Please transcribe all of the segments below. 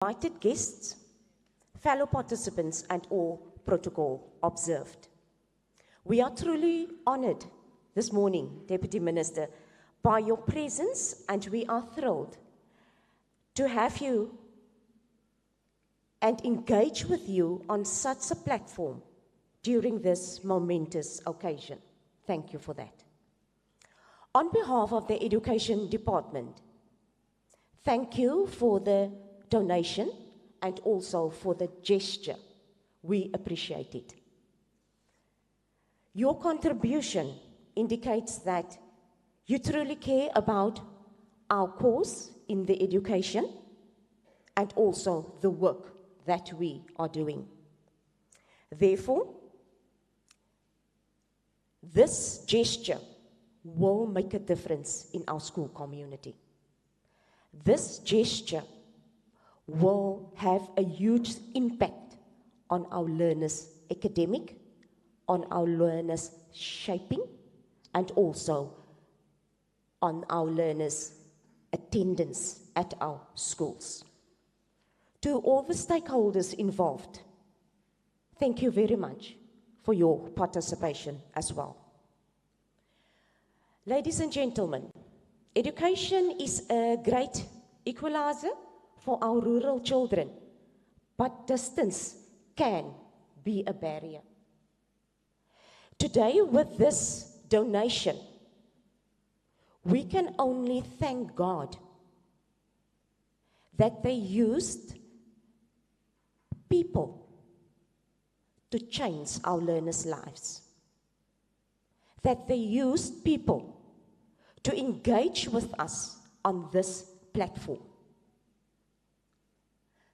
Invited guests, fellow participants, and all protocol observed. We are truly honored this morning, Deputy Minister, by your presence, and we are thrilled to have you and engage with you on such a platform during this momentous occasion. Thank you for that. On behalf of the Education Department, thank you for the donation and also for the gesture. We appreciate it. Your contribution indicates that you truly care about our cause in the education and also the work that we are doing. Therefore, this gesture will make a difference in our school community. This gesture will have a huge impact on our learners' academic, on our learners' shaping, and also on our learners' attendance at our schools. To all the stakeholders involved, thank you very much for your participation as well. Ladies and gentlemen, education is a great equalizer for our rural children, but distance can be a barrier. Today, with this donation, we can only thank God that they used people to change our learners' lives, that they used people to engage with us on this platform.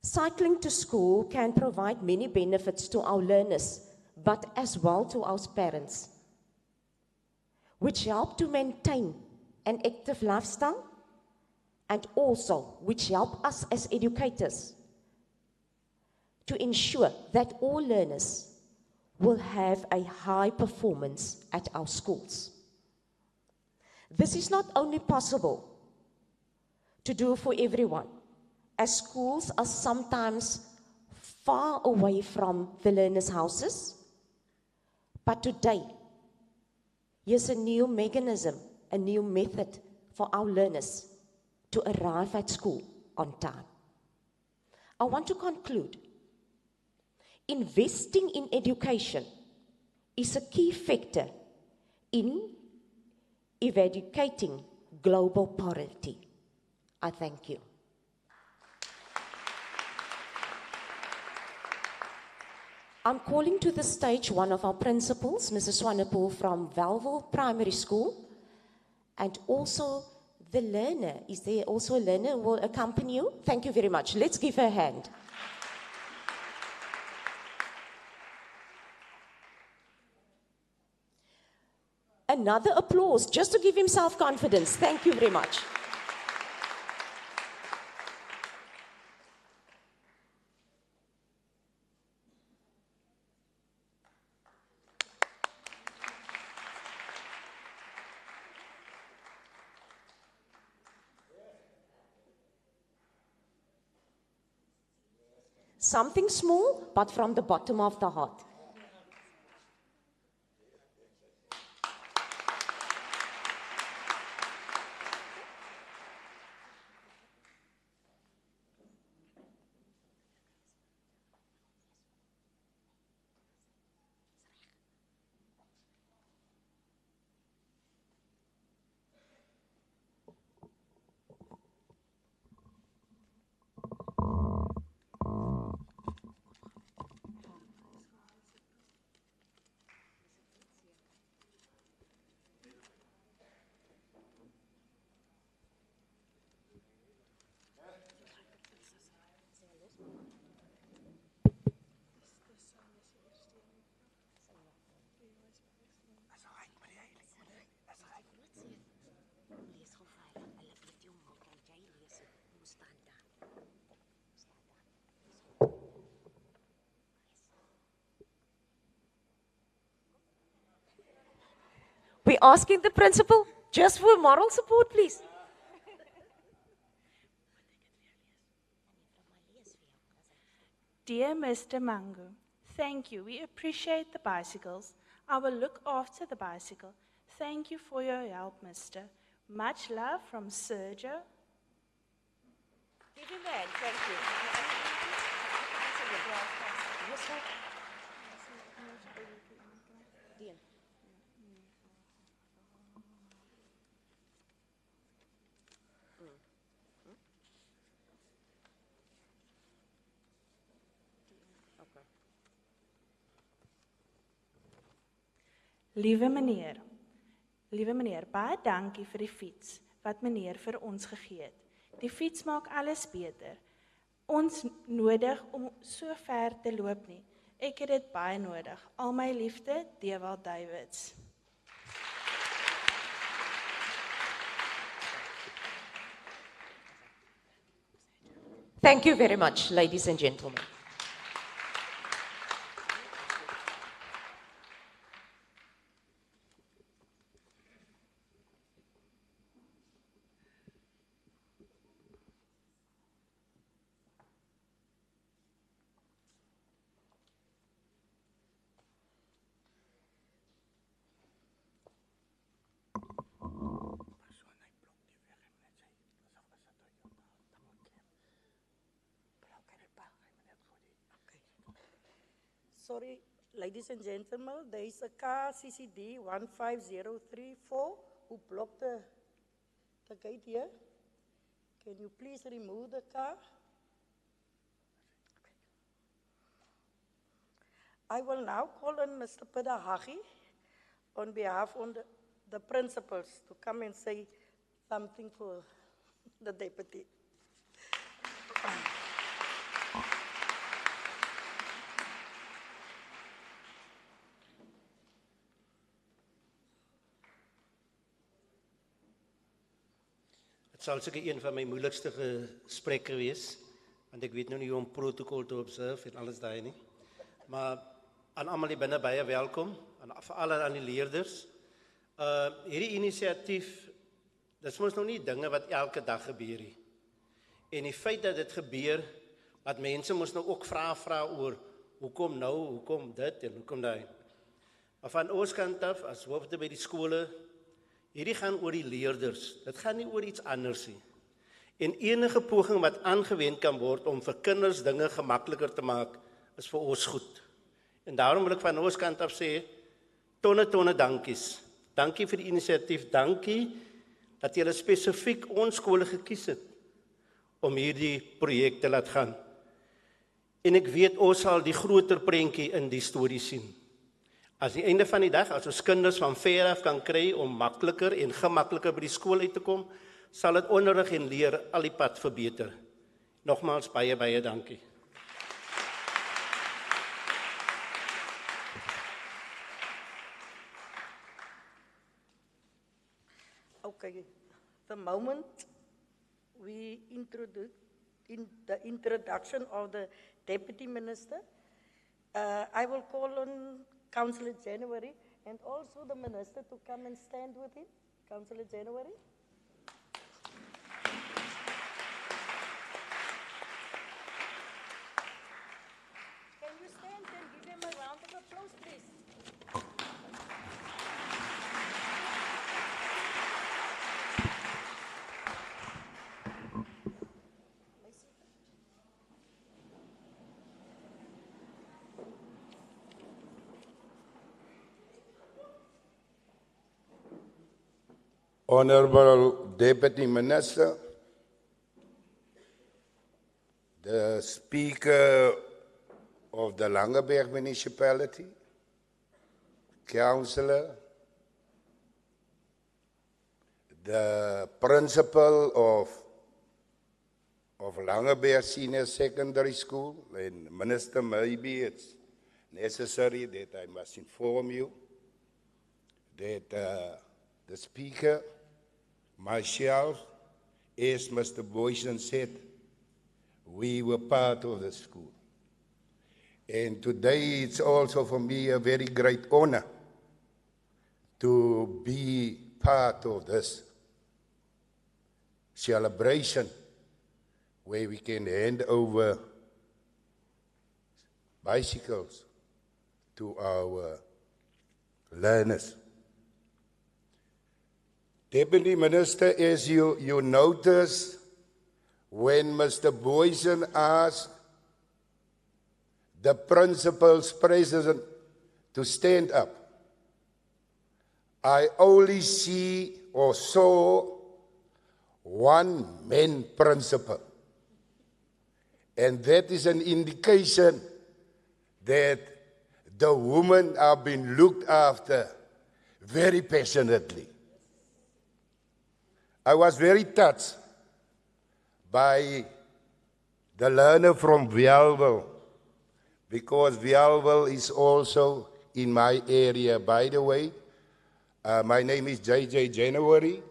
Cycling to school can provide many benefits to our learners, but as well to our parents, which help to maintain an active lifestyle and also which help us as educators to ensure that all learners will have a high performance at our schools. This is not only possible to do for everyone, as schools are sometimes far away from the learners' houses, but today, here's a new mechanism, a new method for our learners to arrive at school on time. I want to conclude. Investing in education is a key factor in eradicating global poverty. I thank you. I'm calling to the stage one of our principals, Mrs. Swanepoel from Valville Primary School, and also the learner. Is there also a learner who will accompany you? Thank you very much. Let's give her a hand. Another applause, just to give him self-confidence. Thank you very much. Something small, but from the bottom of the heart. We're asking the principal just for moral support, please. Dear Mr. Mangu, thank you. We appreciate the bicycles. I will look after the bicycle. Thank you for your help, mister. Much love from Sergio. Give him a hand, thank you. Yes, sir. Dean. Okay. Liewe meneer, baie dankie vir die fiets wat meneer vir ons gegee het. Die fiets maak alles beter. Ons nodig om so ver te loop nie. Ek het dit baie nodig. Al my liefde, Dewald Davids. Thank you very much, ladies and gentlemen. Sorry, ladies and gentlemen, there is a car CCD 15034 who blocked the gate here. Can you please remove the car? I will now call on Mr. Pedahagi on behalf of the principals to come and say something for the deputy. Het zal zeker een van mijn moeilijkste gesprekken wees, want ik weet nog niet hoe om protocol te observeren en alles daar niet. Maar aan allemaal die binnen bij je welkom, voor alle aan die leerders. Hierdie initiatief, dat is nog niet dingen wat elke dag gebeuren. En die feit dat dit gebeur, dat mensen moest nou ook vragen oor, hoe kom nou, hoe kom dit en hoe kom dat. Maar van ons kant af, as hoofde by die skole, hierdie gaan oor die leerders. Dit gaan nie oor iets anders nie. En enige poging wat aangewend kan word om vir kinders dinge gemakliker te maak, is vir ons goed. En daarom wil ek van ons kant af sê, tonne dankies. Dankie vir die inisiatief, dankie dat julle spesifiek ons skole gekies het om hierdie projek te laat gaan. En ek weet ons sal die groter prentjie in die storie sien. As die einde van die dag, as ons kinders van ver af kan kry om makliker en gemakliker by die skool uit te kom, sal dit onderrig en leer al die pad verbeter. Nogmaals baie dankie. Okay, the moment we introduce in the introduction of the Deputy Minister, I will call on Councillor January and also the Minister to come and stand with him. Councillor January. Can you stand and give him a round of applause, please? Honorable Deputy Minister, the Speaker of the Langeberg Municipality, Councillor, the Principal of Langeberg Senior Secondary School, and Minister, maybe it's necessary that I must inform you that the Speaker, myself, as Mr. Boyson said, we were part of the school. And today it's also for me a very great honor to be part of this celebration where we can hand over bicycles to our learners. Deputy Minister, as you notice, when Mr. Boysen asked the principal's president to stand up, I only see or saw one man principal. And that is an indication that the women are being looked after very passionately. I was very touched by the learner from Vialville, because Vialville is also in my area. By the way, my name is JJ January.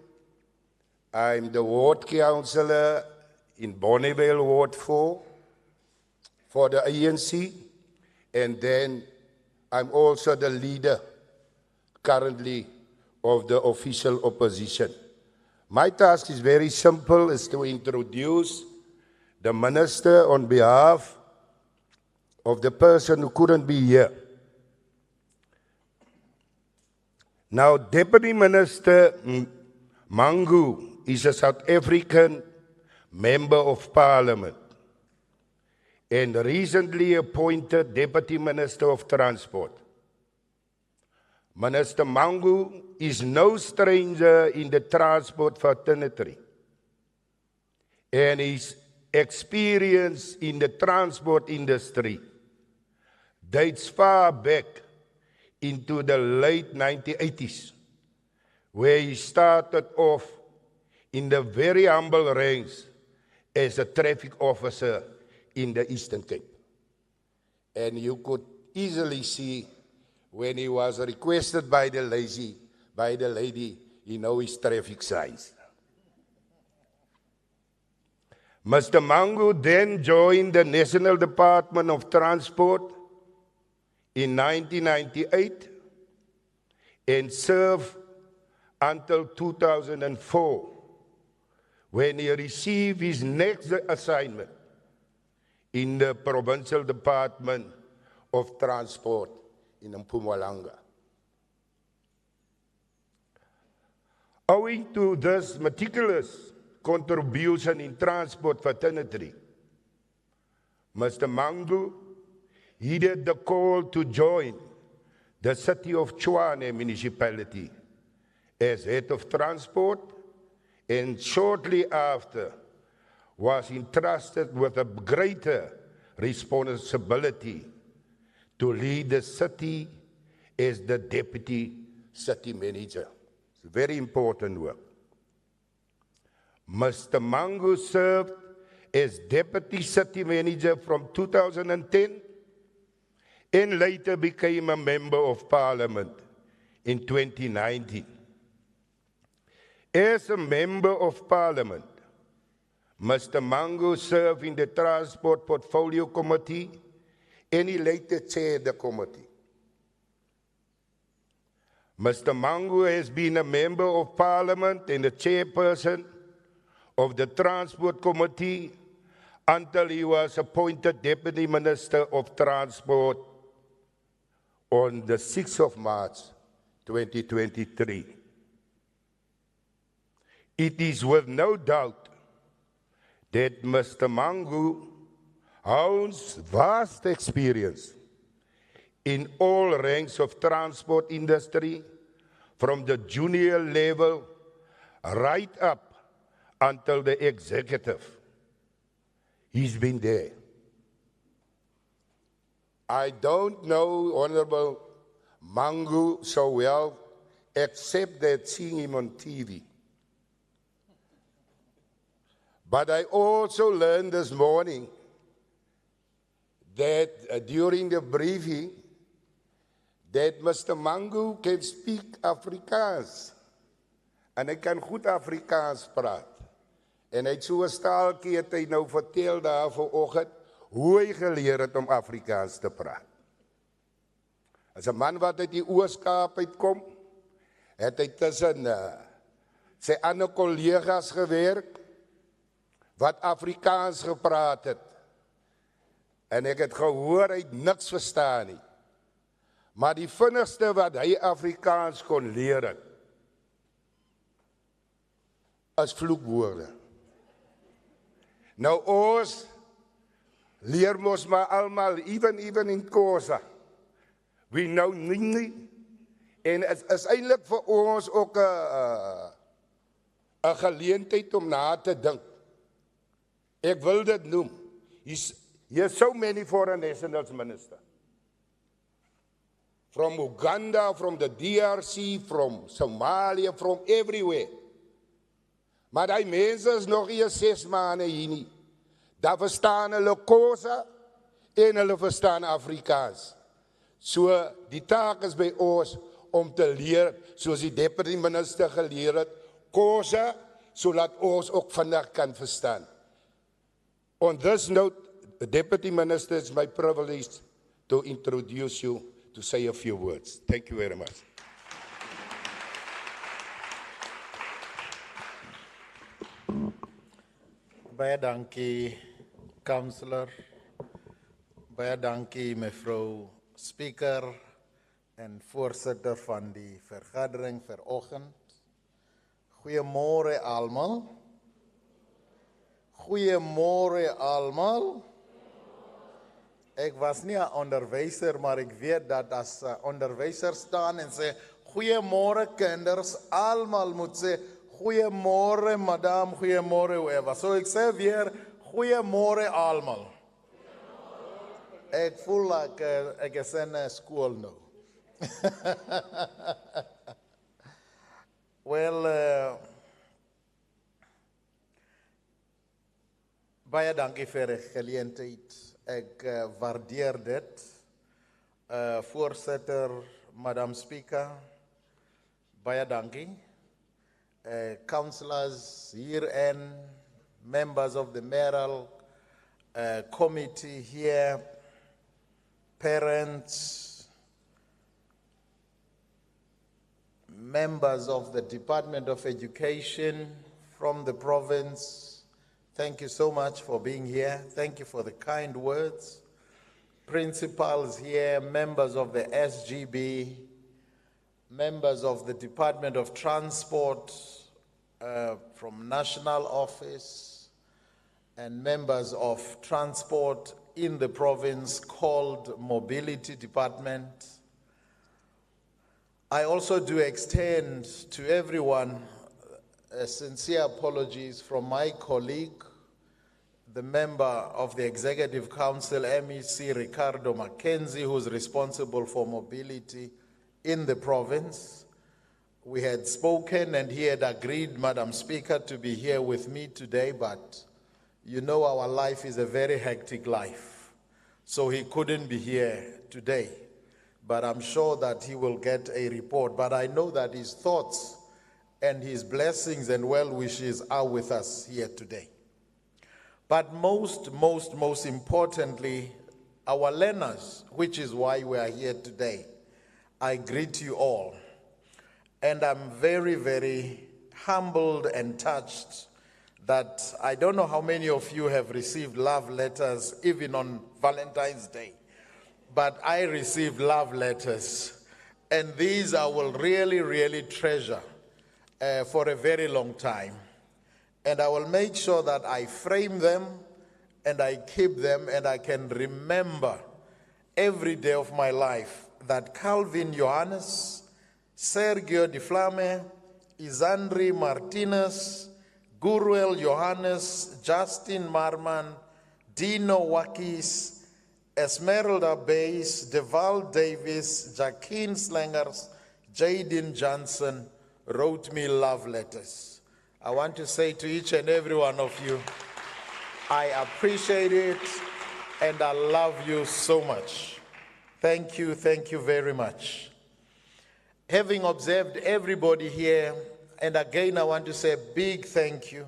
I'm the ward councillor in Bonneville Ward 4 for the ANC, and then I'm also the leader currently of the official opposition. My task is very simple, is to introduce the minister on behalf of the person who couldn't be here. Now, Deputy Minister Mangu is a South African Member of Parliament and recently appointed Deputy Minister of Transport. Minister Mangu is no stranger in the transport fraternity, and his experience in the transport industry dates far back into the late 1980s, where he started off in the very humble ranks as a traffic officer in the Eastern Cape. And you could easily see when he was requested by the lady, he knows his traffic signs. Mr. Mangu then joined the National Department of Transport in 1998 and served until 2004, when he received his next assignment in the Provincial Department of Transport in Mpumalanga. Owing to this meticulous contribution in transport fraternity, Mr. Mangu heeded the call to join the city of Tshwane municipality as head of transport, and shortly after was entrusted with a greater responsibility to lead the city as the deputy city manager. It's very important work. Mr. Mangu served as deputy city manager from 2010 and later became a member of parliament in 2019. As a member of parliament, Mr. Mangu served in the Transport Portfolio Committee and he later chaired the committee. Mr. Mangu has been a member of parliament and the chairperson of the Transport Committee until he was appointed Deputy Minister of Transport on the 6th of March 2023. It is with no doubt that Mr. Mangu owns vast experience in all ranks of transport industry, from the junior level right up until the executive. He's been there. I don't know Honorable Mangu so well, except that seeing him on TV. But I also learned this morning that during the briefing, that Mr. Mangu can speak Afrikaans. En hy kan goed Afrikaans praat. En hy het so 'n staaltjie het hy nou vertel daar vanoggend hoe hy geleer het om Afrikaans te praat. As 'n man wat uit die Oos-Kaap uitkom, het hy tussen sy ander kollegas gewerk wat Afrikaans gepraat het. En ek het gehoor hy het niks verstaan nie. Maar die vinnigste wat hy Afrikaans kon leer het, is vloekwoorde. Nou ons leer mos maar almal, even in Xhosa. We know Nini. En het is eintlik vir ons ook 'n geleentheid om na te dink. Ek wil dit noem. Here's so many foreign nationals, Minister. From Uganda, from the DRC, from Somalia, from everywhere. Maar die mense is nog hier 6 maande hier nie. Daar verstaan hulle Xhosa en hulle verstaan Afrikaans. So die taak is by ons om te leer, soos die deputy minister geleer het, Xhosa, sodat ons ook vandag kan verstaan. On this note, the deputy minister, it's my privilege to introduce you to say a few words. Thank you very much. Baie dankie, councillor. Baie dankie, mevrou speaker en voorsitter van die vergadering vanoggend. Goeiemôre almal. Goeiemôre almal. Ek was nie 'n onderwyser, maar ek weet dat as 'n onderwyser staan en sê goeiemôre kinders, almal moet sê goeiemôre madam, goeiemôre whoever. So ek sê weer goeiemôre almal. Ek voel like ek is in 'n skool nou. Well, baie dankie vir die geleentheid. Ek waardeer dit. Voorsitter, Madam Speaker, baie dankie. Councillors here and members of the mayoral committee here, parents, members of the Department of Education from the province, thank you so much for being here. Thank you for the kind words. Principals here, members of the SGB, members of the Department of Transport from National Office, and members of transport in the province called Mobility Department. I also do extend to everyone sincere apologies from my colleague, the member of the Executive Council, MEC Ricardo Mackenzie, who's responsible for mobility in the province. We had spoken and he had agreed, Madam Speaker, to be here with me today, but you know our life is a very hectic life. So he couldn't be here today, but I'm sure that he will get a report. But I know that his thoughts and his blessings and well wishes are with us here today. But most importantly, our learners, which is why we are here today. I greet you all. And I'm very, very humbled and touched that I don't know how many of you have received love letters, even on Valentine's Day. But I received love letters. And these I will really, really treasure for a very long time. And I will make sure that I frame them and I keep them and I can remember every day of my life that Calvin Johannes, Sergio Di Flame, Isandri Martinez, Guruel Johannes, Justin Marman, Dino Wakis, Esmeralda Bays, Deval Davis, Jaquin Slangers, Jaden Johnson wrote me love letters. I want to say to each and every one of you, I appreciate it and I love you so much. Thank you very much. Having observed everybody here, and again I want to say a big thank you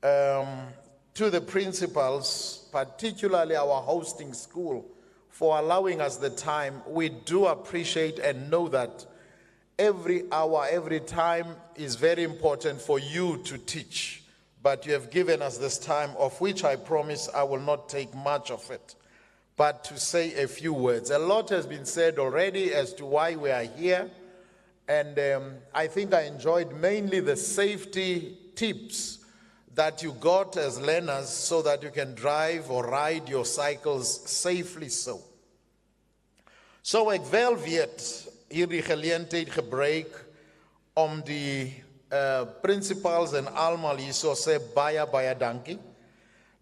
to the principals, particularly our hosting school, for allowing us the time. We do appreciate and know that every hour, every time is very important for you to teach. But you have given us this time, of which I promise I will not take much of it. but to say a few words. A lot has been said already as to why we are here, and I think I enjoyed mainly the safety tips that you got as learners so that you can drive or ride your cycles safely so. So ek wel weet hierdie geleentheid gebruik om die principals en almal hierso sê baie dankie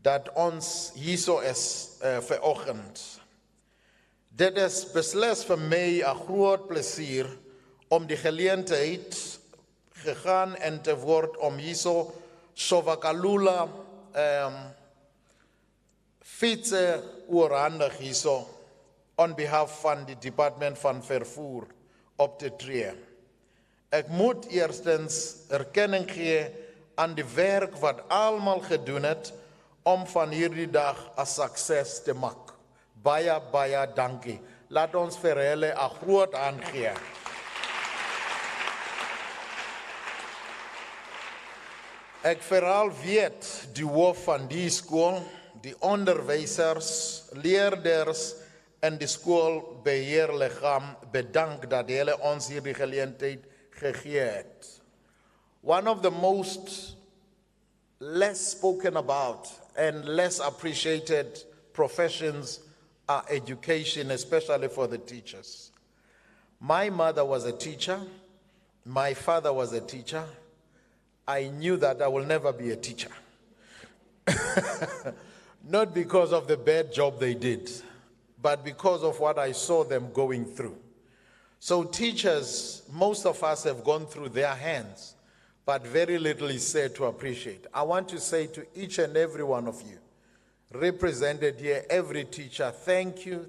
dat ons hierso is vanoggend. Dit is beslis vir my 'n groot plesier om die geleentheid gegaan en te word om hierso Shova-Kalula fietsen oorhandig hierso on behalf van die Department van Vervoer op te tree. Ek moet eerstens erkenning gee aan die werk wat almal gedoen het om van hierdie dag 'n sukses te maak. Baie dankie. Laat ons vir hulle 'n groot hand gee. Ek veral weet die hoof van die skool, die onderwysers, leerders en die skoolbeheerliggaam bedank dat hulle ons hierdie geleentheid gegee het. One of the most less spoken about and less appreciated professions are education, especially for the teachers. My mother was a teacher. My father was a teacher. I knew that I will never be a teacher. Not because of the bad job they did, but because of what I saw them going through. So teachers, most of us have gone through their hands, but very little is said to appreciate. I want to say to each and every one of you, represented here, every teacher, thank you.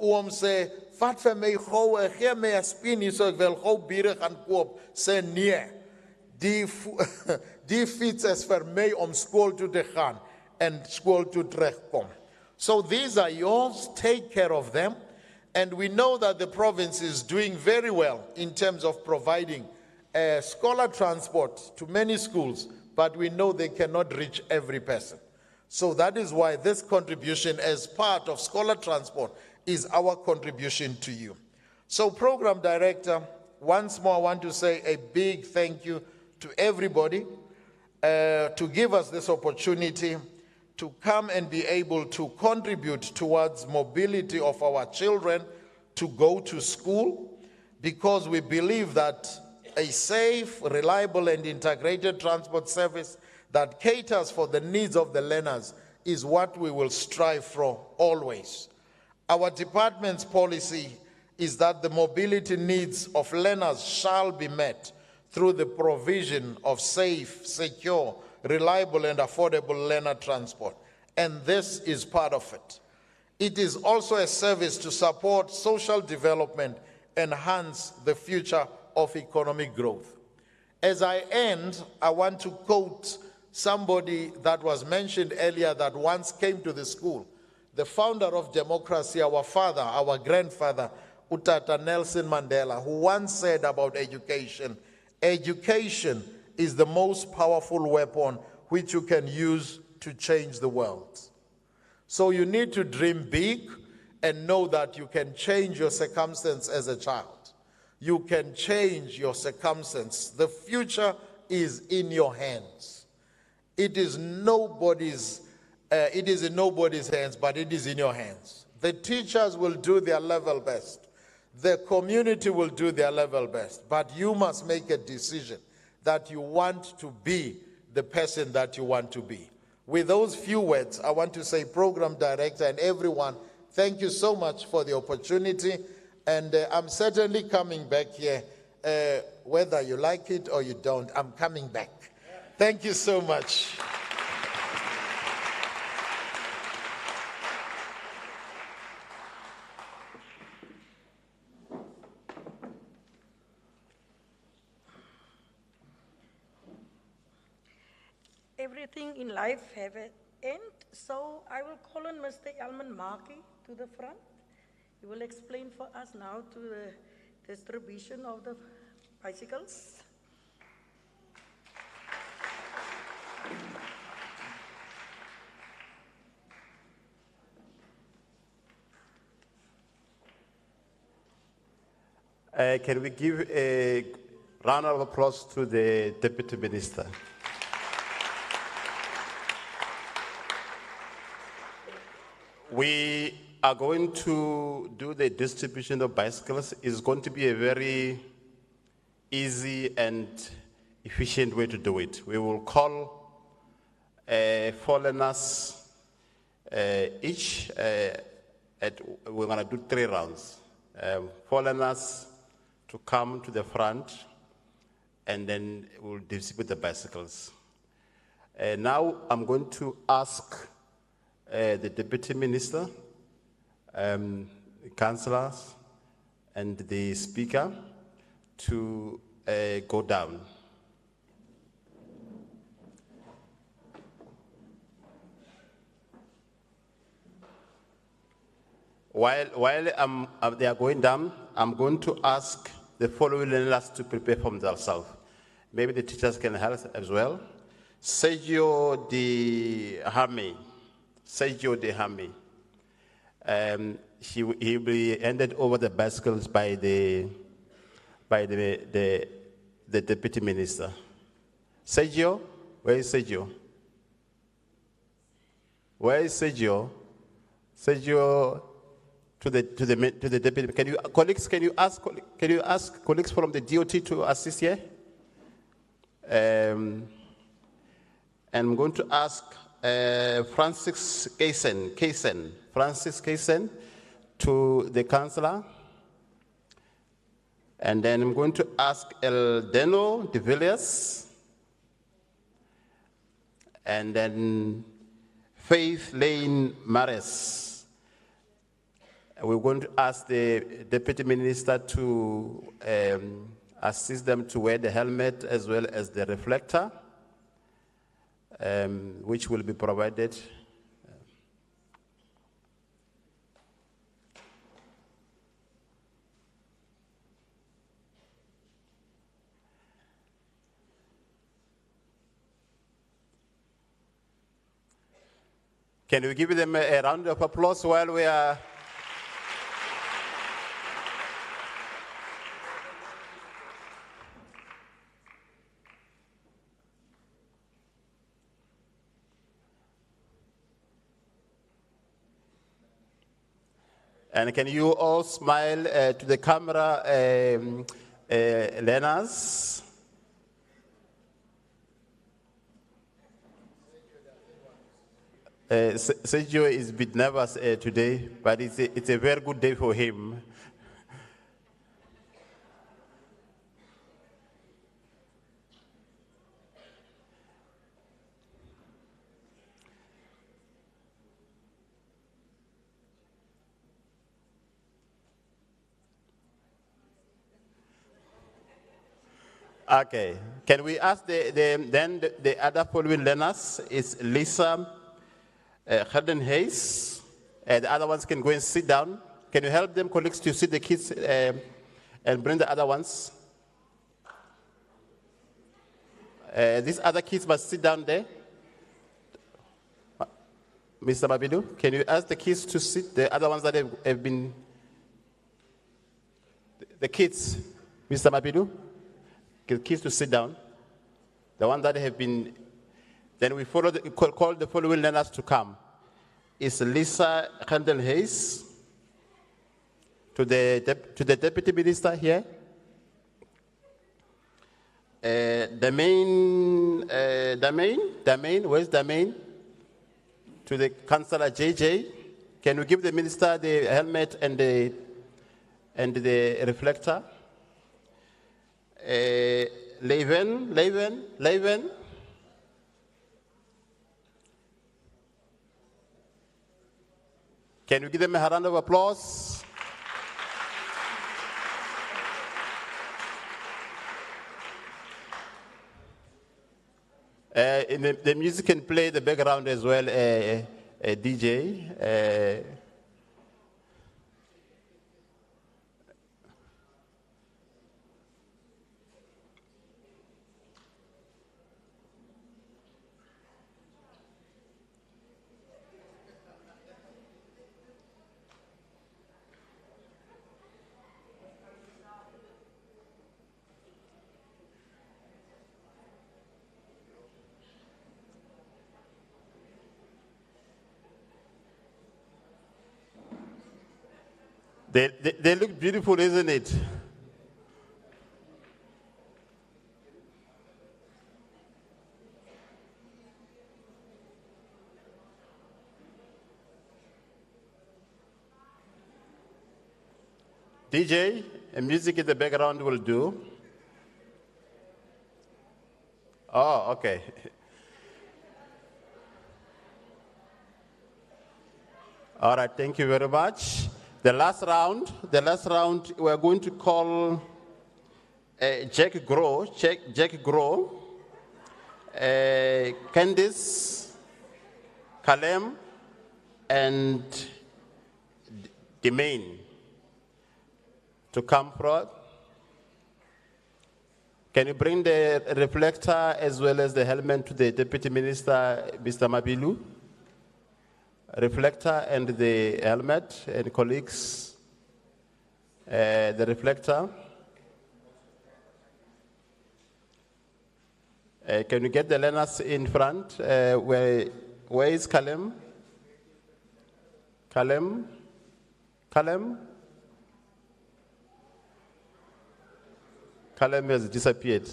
Oom sê, vat vir my gou, gee my 'n spin hier so ek wil gou biere gaan koop. Sê nee. Die fiets is vir my om skool toe te gaan en skool toe terugkom. So these are yours, take care of them. And we know that the province is doing very well in terms of providing scholar transport to many schools, but we know they cannot reach every person. So that is why this contribution as part of scholar transport is our contribution to you. So Program Director, once more I want to say a big thank you to everybody to give us this opportunity to come and be able to contribute towards mobility of our children to go to school, because we believe that a safe, reliable, and integrated transport service that caters for the needs of the learners is what we will strive for always. Our department's policy is that the mobility needs of learners shall be met through the provision of safe, secure, reliable, and affordable learner transport. And this is part of it. It is also a service to support social development, enhance the future of economic growth. As I end, I want to quote somebody that was mentioned earlier that once came to the school, the founder of democracy, our father, our grandfather, Utata Nelson Mandela, who once said about education, education is the most powerful weapon which you can use to change the world. So you need to dream big and know that you can change your circumstance as a child. You can change your circumstance. The future is in your hands. It is in nobody's hands, but it is in your hands. The teachers will do their level best. The community will do their level best. But you must make a decision that you want to be the person that you want to be. With those few words, I want to say, Program Director and everyone, thank you so much for the opportunity. And I'm certainly coming back here, whether you like it or you don't, I'm coming back. Thank you so much. Everything in life have an end, so I will call on Mr. Elman Maki to the front. He will explain for us now to the distribution of the bicycles. Can we give a round of applause to the Deputy Minister? We are going to do the distribution of bicycles. It's going to be a very easy and efficient way to do it. We will call 4 learners each. We're going to do 3 rounds. 4 learners to come to the front, and then we'll distribute the bicycles. Now I'm going to ask the Deputy Minister, the councillors, and the Speaker to go down. While they are going down, I'm going to ask the following learners to prepare for themselves. Maybe the teachers can help as well. Sergio De Hame. He will be handed over the bicycles by the Deputy Minister. Sergio, where is Sergio? Where is Sergio? Sergio, to the Deputy. Can you ask colleagues from the DOT to assist here? And I'm going to ask Francis Kaysen to the councillor. And then I'm going to ask Eldeno de Villiers. And then Faith Lane Mares. We're going to ask the Deputy Minister to assist them to wear the helmet as well as the reflector, which will be provided. Can we give them a round of applause while we are... And can you all smile to the camera, learners? Sergio is a bit nervous today, but it's a very good day for him. Okay, can we ask the other following learners? It's Lisa Herden Hayes. The other ones can go and sit down. Can you help them, colleagues, to sit the kids and bring the other ones? These other kids must sit down there. Mr. Mabidu, can you ask the kids to sit, the other ones that have been... The kids, Mr. Mabidu? The kids to sit down. The ones that have been, then we follow call the following learners to come. It's Lisa Handel Hayes, to the Deputy Minister here. Damain, where's Damain? To the Councillor JJ. Can we give the Minister the helmet and the reflector? Leven. Can you give them a round of applause? The music can play the background as well, DJ. They look beautiful, isn't it? DJ, music in the background will do. Oh, okay. All right, thank you very much. The last round, we are going to call Jack Grow, Candice, Kalem, and Demain to come forward. Can you bring the reflector as well as the helmet to the Deputy Minister, Mr. Mabilu? Reflector and the helmet, and colleagues, the reflector. Can you get the learners in front? Where is Kalem? Kalem? Kalem has disappeared.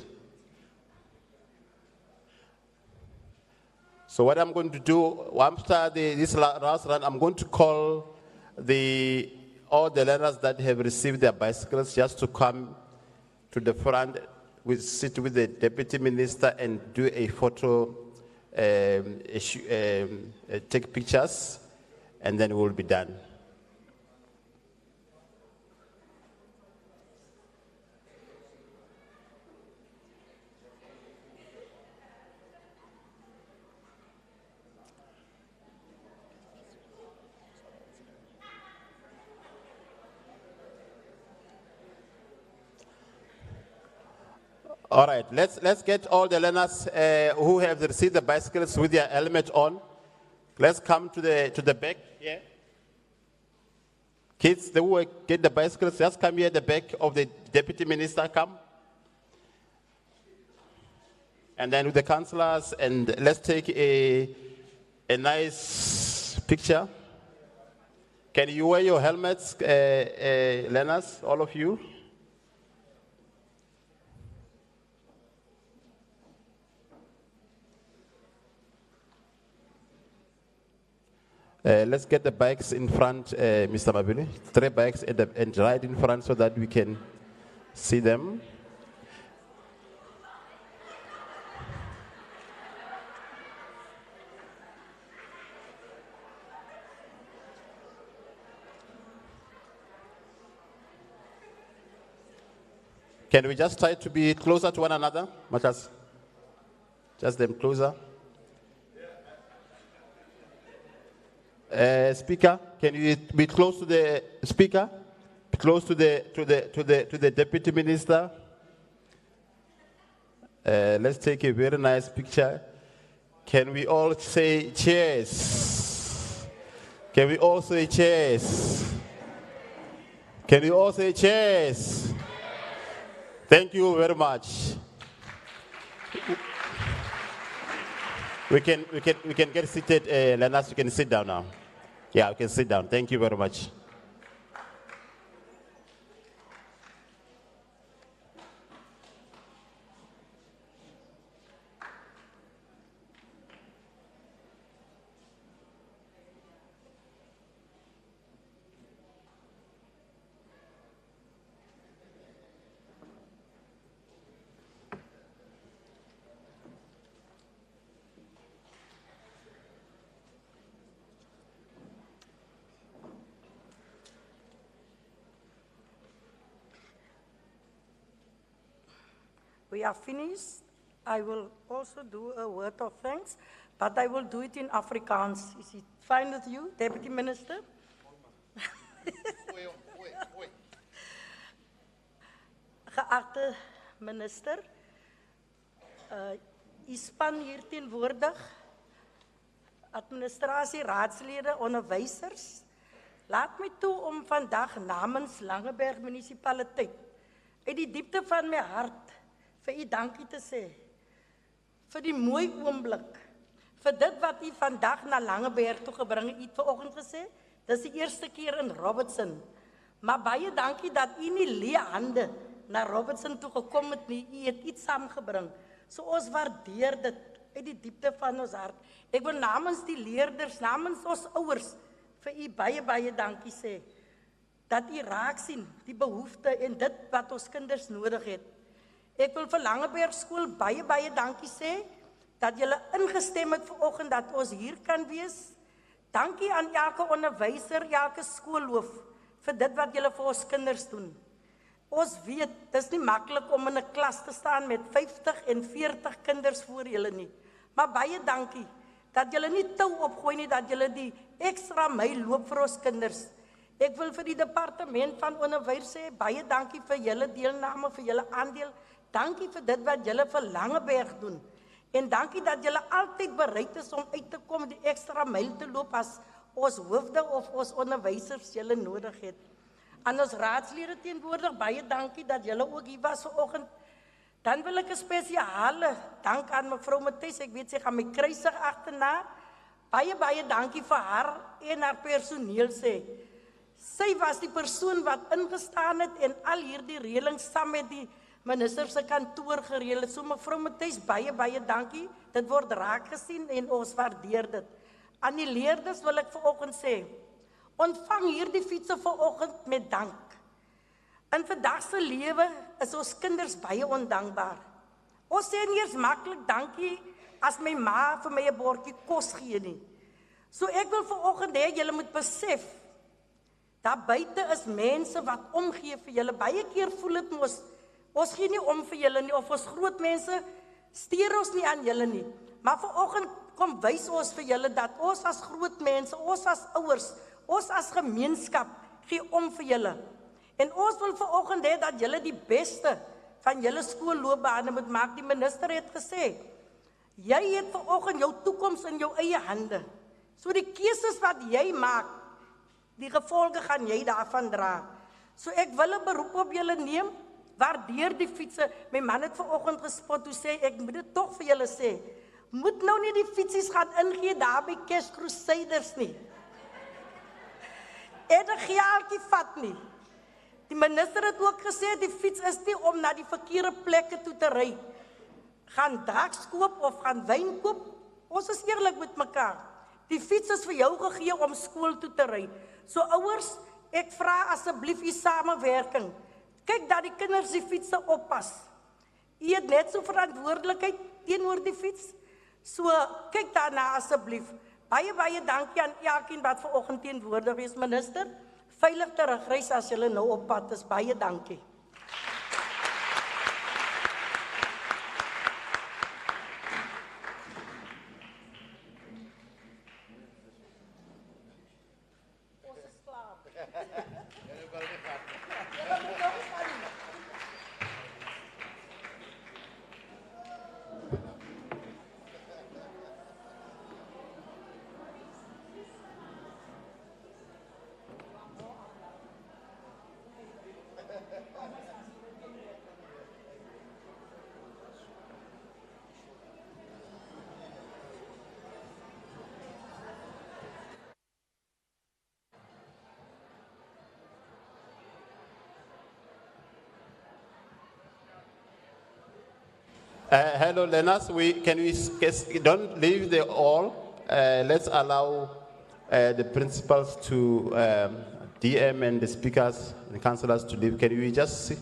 So what I'm going to do, after this last round, I'm going to call all the learners that have received their bicycles just to come to the front, sit with the Deputy Minister and do a photo, take pictures, and then we'll be done. All right, let's get all the learners who have received the bicycles with their helmet on. Let's come to the back here. Kids, they will get the bicycles. Just come here at the back of the deputy minister. Come. And then with the councillors, and let's take a nice picture. Can you wear your helmets, learners, all of you? Let's get the bikes in front, Mr. Mabili. 3 bikes and right in front so that we can see them. Can we just try to be closer to one another? Matthias? Just them closer. Speaker, can you be close to the speaker? Close to the deputy minister. Let's take a very nice picture. Can we all say cheers? Can we all say cheers? Can we all say cheers? Thank you very much. We can get seated, Lenas, you can sit down now. Yeah, we can sit down. Thank you very much. We are finished. I will also do a word of thanks, but I will do it in Afrikaans. Is it fine with you, Deputy Minister? Geachte minister, u span hier teenwoordig, administrasie, raadslede, onderwysers, laat my toe om vandag namens Langeberg munisipaliteit uit die diepte van my hart vir u dankie te sê, vir die mooi oomblik, vir dit wat u vandag na Langeberg toe gebring het. U het vanoggend gesê, dis die eerste keer in Robertson, maar baie dankie dat u nie leë hande na Robertson toe gekom het nie, u het iets saamgebring, so ons waardeer dit uit die diepte van ons hart. Ek wil namens die leerders, namens ons ouers, vir u baie dankie sê, dat u raak sien, die behoefte en dit wat ons kinders nodig het. Ek wil vir Langeberg skool baie dankie sê, dat julle ingestem het vanoggend dat ons hier kan wees. Dankie aan elke onderwyser, elke skoolhoof, vir dit wat julle vir ons kinders doen. Ons weet, dit is nie maklik om in 'n klas te staan met 50 en 40 kinders voor julle nie. Maar baie dankie, dat julle nie tou opgooi nie, dat julle die ekstra myl loop vir ons kinders. Ek wil vir die departement van onderwys sê, baie dankie vir julle deelname, vir julle aandeel. Dankie vir dit wat julle vir Langeberg doen. En dankie dat julle altyd bereid is om uit te kom, die ekstra myl te loop as ons hoofde of ons onderwysers julle nodig het. Aan ons raadslede teenwoordig, baie dankie dat julle ook hier was vanoggend. Dan wil ek 'n spesiale dank aan mevrou Matthys, ek weet sy gaan my kruisig agterna. Baie dankie vir haar en haar personeel sê. Sy was die persoon wat ingestaan het en al hierdie reëlings saam met die minister se kantoor gereël het. So mevrou Matthys, baie dankie. Dit word raak gesien en ons waardeer dit. Aan die leerders wil ek vanoggend sê, ontvang hierdie fietsse vanoggend met dank. In vandag se lewe is ons kinders baie ondankbaar. Ons sê nie eers maklik dankie as my ma vir my 'n bordjie kos gee nie. So ek wil vanoggend hê julle moet besef, daar buite is mense wat omgee vir julle. Baie keer voel dit ons gee nie om vir julle nie, of ons groot mense steur ons nie aan julle nie. Maar vanoggend kom wys ons vir julle dat ons as groot mense, ons as ouers, ons as gemeenskap gee om vir julle. En ons wil vanoggend hê dat julle die beste van julle skoolloopbane moet maak. Die minister het gesê, jy het vanoggend jou toekoms in jou eie hande. So die keuses wat jy maak, die gevolge gaan jy daarvan dra. So ek wil 'n beroep op julle neem, waardeer die fietsse. My man het vanoggend gespot, toe sê ek moet dit tog vir julle sê, moet nou nie die fietsies gaan ingee daar by Cash Crusaders nie. En 'n geeltjie vat nie. Die minister het ook gesê, die fiets is nie om na die verkeerde plekke toe te ry. Gaan drugs koop of gaan wyn koop, ons is eerlik met mekaar. Die fiets is vir jou gegee om skool toe te ry. So ouers, ek vra asseblief u samewerking. Kyk dat die kinders die fietsse oppas. U het net so verantwoordelikheid teenoor die fiets. So kyk daarna asseblief. Baie dankie aan elkeen wat vanoggend teenwoordig is, minister. Veilig terugreis as julle nou op pad is. Baie dankie. Hello, learners. Don't leave the hall. Let's allow the principals to DM and the speakers and councillors to leave. Can we just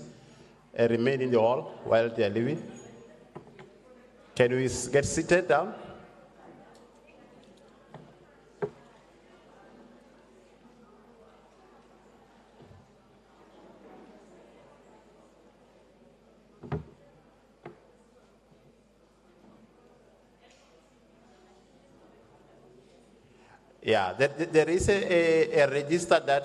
remain in the hall while they are leaving? Can we get seated down? Yeah, there is a register that